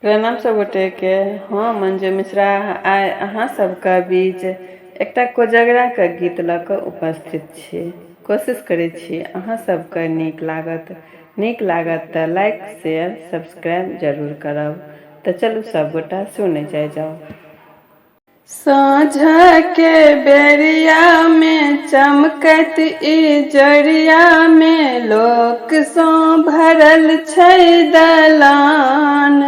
प्रणाम सब गोटे के। हम मंजू मिश्रा आइ अहाँ सबके बीच एकटा कोजगरा के गीत लऽ कऽ उपस्थित छी। कोशिश करै छी अहाँ सबके नीक लागत तऽ लाइक शेयर सब्सक्राइब जरूर करब। तऽ चलू सब गोटा सुनै जाओ। साँझ के बेरिया में चमकत इजरिया में लोक सँ भरल छै दलान।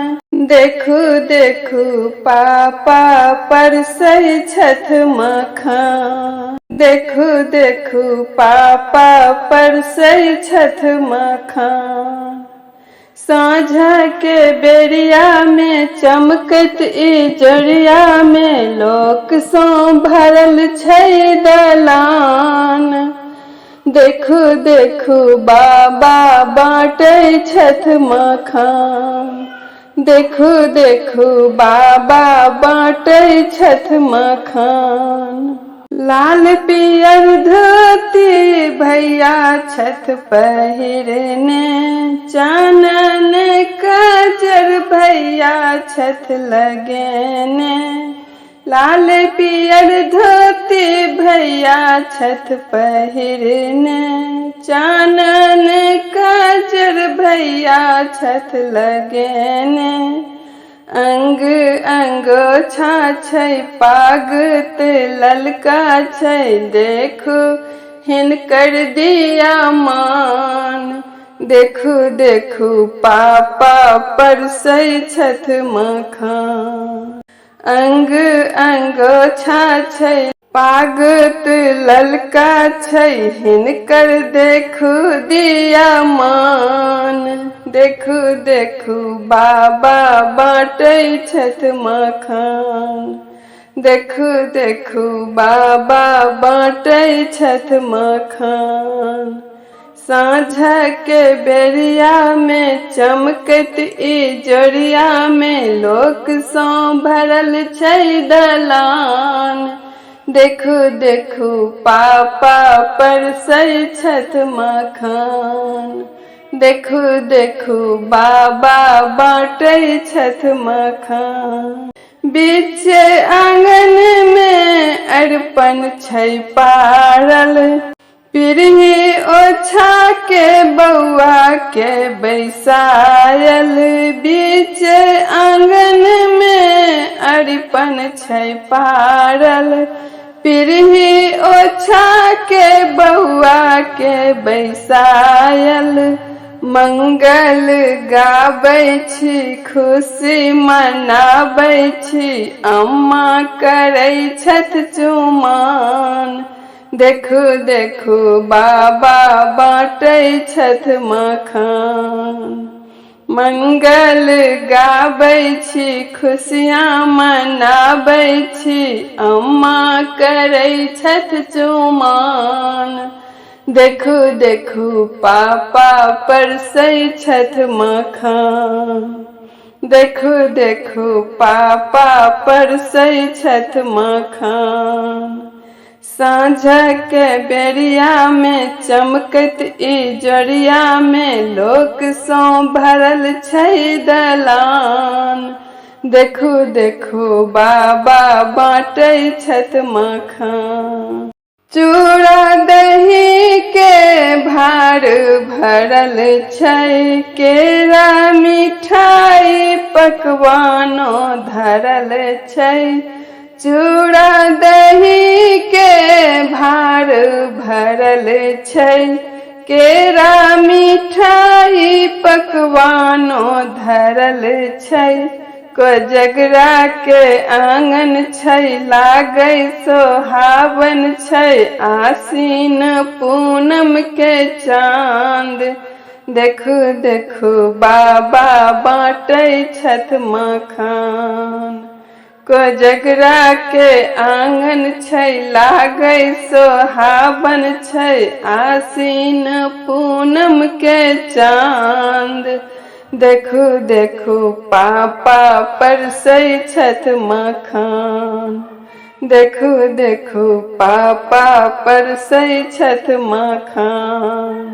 देखू देखू पापा परसै छथ मखान। देखू देखू पापा परसै छथ मखान। साँझ के बेरिया में चमकत इजरिया में लोक सँ भरल छै दलान। देखू देखू बाबा बाँटै छथ मखान। देखू देखू बाबा बाँटै छथ मखान। लाल पियर धोती भैया छथ पहिरने, चानन काजर भैया छथ लगेने। लाल पियर धोती भैया छथ पहिरने, चानन काजर भैया छथ लगेने। अंग अंगोछा छै पागत ललका छै, देखू हिनकर दिया मान। देखू देखू पापा परसै छथ मखान। अंग अंगोछा छै पागत ललका छै, हिनकर देखू दिया मान। देखू देखू बाबा बाँटै छथ मखान। देखू देखू बाबा बाँटै छथ मखान। साँझ के बेरिया में चमकत इजरिया में लोक सँ भरल छै दलान। देखू देखू पापा परसै छथ मखान। देखू देखू बाबा बाँटै छथ मखान। बीच आंगन में अरिपन छै पारल, पीढ़ी ओछा के बौआ के बैसायल। बीच आंगन में अरिपन छै पारल, पीढ़ी ओछा के बौआ के बैसायल। मंगल गाबै छी खुशी मनाबै छी, अम्मा करै छथ चुमान। देखू देखू बाबा बाँटै छथ मखान। मंगल गाबै छी खुशियाँ मनाबै छी, अम्मा करै छथ चुमान। देखू देखू पापा परसै छथ मखान। देखू देखू पापा परसै छथ मखान। साँझ के बेरिया में चमकत इजरिया में लोक सँ भरल छै दलान। देखू देखू बाबा बाँटै छथ मखान। चूड़ा दही के भार भरल छै, केरा मिठाई पकवानो धरल छै। चूड़ा दही के भार भरल छै, केरा मिठाई पकवानो धरल छै। कोजगरा के आंगन छै लागै सोहावन छै, आसीन पूनम के चांद। देखू देखू बाबा बाँटै छथ मखान। कोजगरा के आंगन छै लागै सोहावन छै, आसीन पूनम के चांद। देखू देखू पापा परसै छथ मखान। देखू देखू पापा परसै छथ मखान।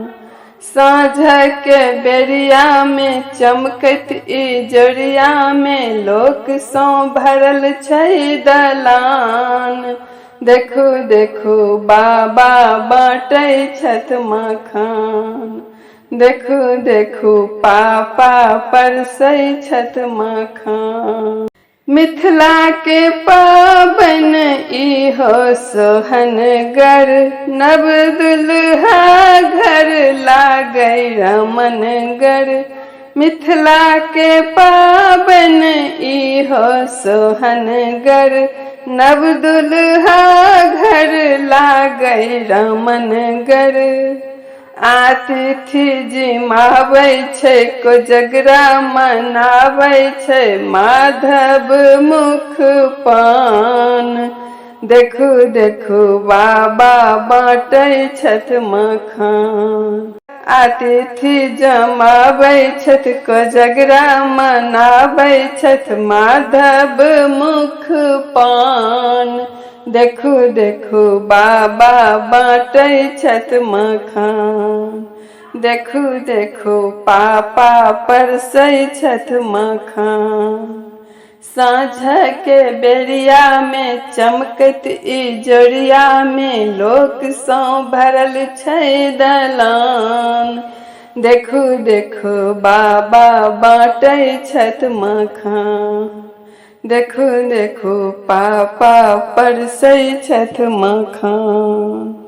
साँझ के बेरिया में चमकत इजोरिया में लोक सौ भरल छै दलान। देखू देखू बाबा बाँटै छथ मखान। देखू देखू पापा परसै छथ मखान। मिथिला के पाबन इहो सोहनगर, नव दुल्हा घर लागै रमनगर। मिथिला के पाबन इहो सोहनगर, नव दुल्हा घर लागै रमनगर। अतिथि जिमाबै छै कोजगरा मनाबै छै माधव मुख पान। देखू देखू बाबा बाँटै छथ मखान। अतिथि जमाबै छथ कोजगरा मनाबै छथ माधव मुख पान। देखू देखू बाबा बाँटै छथ मखान। देखू देखू पापा परसै छथ मखान। साँझ के बेरिया में चमकत इजोरिया में लोक सौ भरल छै दलान। देखू देखू बाबा बाँटै छथ मखान। देखू देखू पापा परसै छथ मखान।